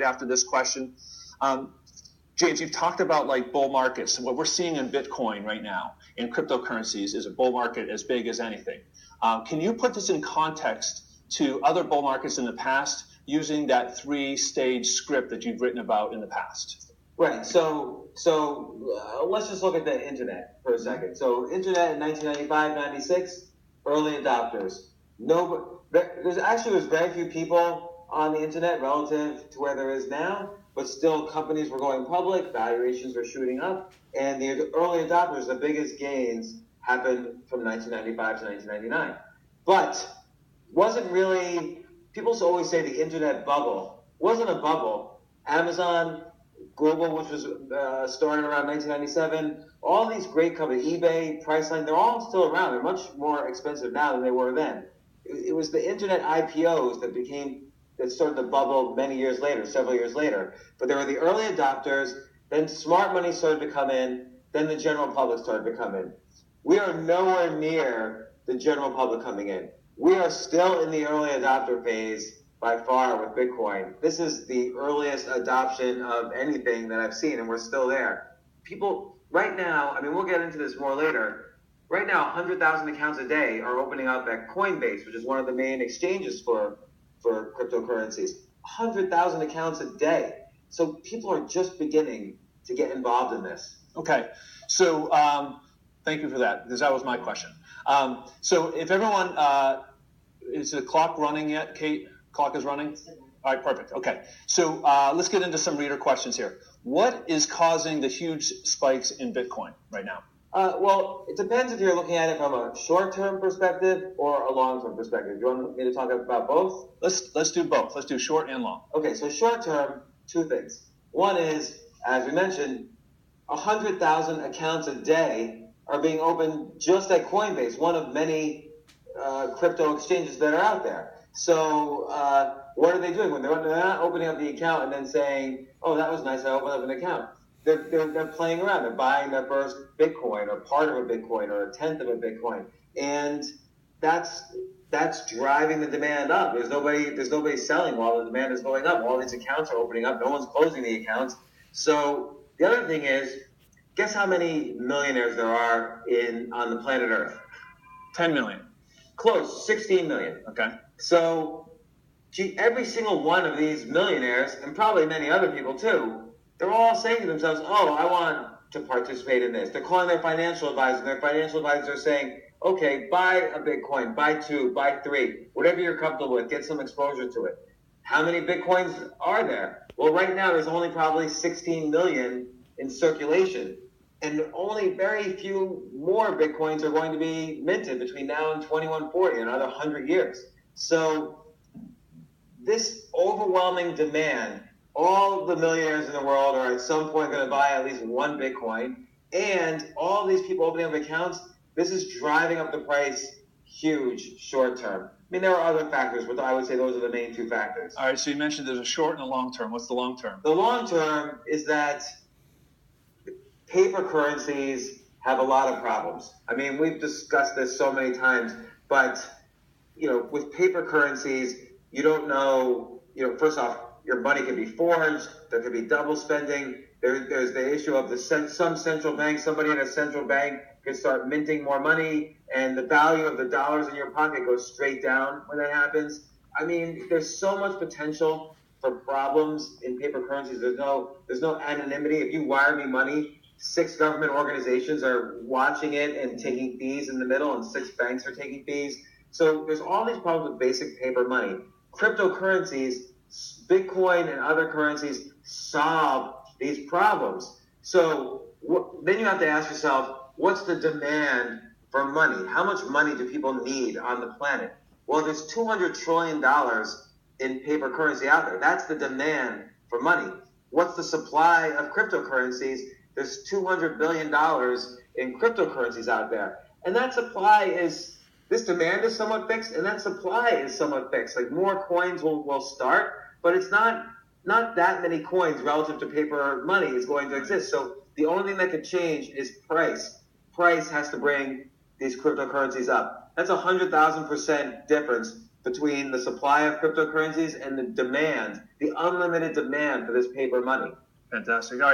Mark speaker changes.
Speaker 1: after this question. James, you've talked about like bull markets. What we're seeing in Bitcoin right now in cryptocurrencies is a bull market as big as anything. Can you put this in context to other bull markets in the past using that 3-stage script that you've written about in the past?
Speaker 2: Right. So let's just look at the internet for a second. So internet in 1995, 96, early adopters. There's very few people on the internet relative to where there is now, but still companies were going public, valuations were shooting up, and the early adopters, the biggest gains happened from 1995 to 1999. But wasn't really, people always say the internet bubble. Wasn't a bubble. Amazon, Google, which was started around 1997, all these great companies, eBay, Priceline, they're all still around. They're much more expensive now than they were then. It was the internet IPOs that started the bubble many years later, several years later. But there were the early adopters, then smart money started to come in, then the general public started to come in. We are nowhere near the general public coming in. We are still in the early adopter phase by far with Bitcoin. This is the earliest adoption of anything that I've seen, and we're still there. People, right now, I mean, we'll get into this more later. Right now, 100,000 accounts a day are opening up at Coinbase, which is one of the main exchanges for cryptocurrencies. 100,000 accounts a day. So people are just beginning to get involved in this.
Speaker 1: Okay. So thank you for that, because that was my question. So if everyone, is the clock running yet, Kate? Clock is running? All right, perfect. Okay. So let's get into some reader questions here. What is causing the huge spikes in Bitcoin right now?
Speaker 2: Well, it depends if you're looking at it from a short-term perspective or a long-term perspective. Do you want me to talk about both?
Speaker 1: Let's do both. Let's do short and long.
Speaker 2: Okay, so short-term, two things. One is, as we mentioned, 100,000 accounts a day are being opened just at Coinbase, one of many crypto exchanges that are out there. So what are they doing? When they're not opening up the account and then saying, oh, that was nice, I opened up an account. They're playing around. They're buying their first Bitcoin or part of a Bitcoin or a tenth of a Bitcoin. And that's driving the demand up. There's nobody selling while the demand is going up. All these accounts are opening up. No one's closing the accounts. So the other thing is, guess how many millionaires there are on the planet Earth?
Speaker 1: 10 million.
Speaker 2: Close, 16 million.
Speaker 1: Okay.
Speaker 2: So every single one of these millionaires, and probably many other people too, they're all saying to themselves, oh, I want to participate in this. They're calling their financial advisor, and their financial advisors are saying, okay, buy a Bitcoin, buy 2, buy 3, whatever you're comfortable with, get some exposure to it. How many Bitcoins are there? Well, right now there's only probably 16 million in circulation, and only very few more Bitcoins are going to be minted between now and 2140, another 100 years. So this overwhelming demand, all the millionaires in the world are at some point going to buy at least one Bitcoin, and all these people opening up accounts, this is driving up the price huge short term. I mean, there are other factors, but I would say those are the main two factors.
Speaker 1: All right, so you mentioned there's a short and a long term. What's the long term?
Speaker 2: The long term is that paper currencies have a lot of problems. I mean, we've discussed this so many times, but, with paper currencies, you don't know, first off, your money can be forged, there could be double spending, there's the issue of some central bank, somebody in a central bank could start minting more money, and the value of the dollars in your pocket goes straight down when that happens. I mean, there's so much potential for problems in paper currencies. There's no anonymity. If you wire me money, 6 government organizations are watching it and taking fees in the middle, and 6 banks are taking fees. So there's all these problems with basic paper money. Cryptocurrencies, Bitcoin and other currencies solve these problems. So then you have to ask yourself, what's the demand for money? How much money do people need on the planet? Well, there's $200 trillion in paper currency out there. That's the demand for money. What's the supply of cryptocurrencies? There's $200 billion in cryptocurrencies out there. And that supply this demand is somewhat fixed, and that supply is somewhat fixed. Like, more coins will start, but it's not that many coins relative to paper money is going to exist. So the only thing that could change is price. Price has to bring these cryptocurrencies up. That's 100,000% difference between the supply of cryptocurrencies and the demand, the unlimited demand for this paper money.
Speaker 1: Fantastic. All right.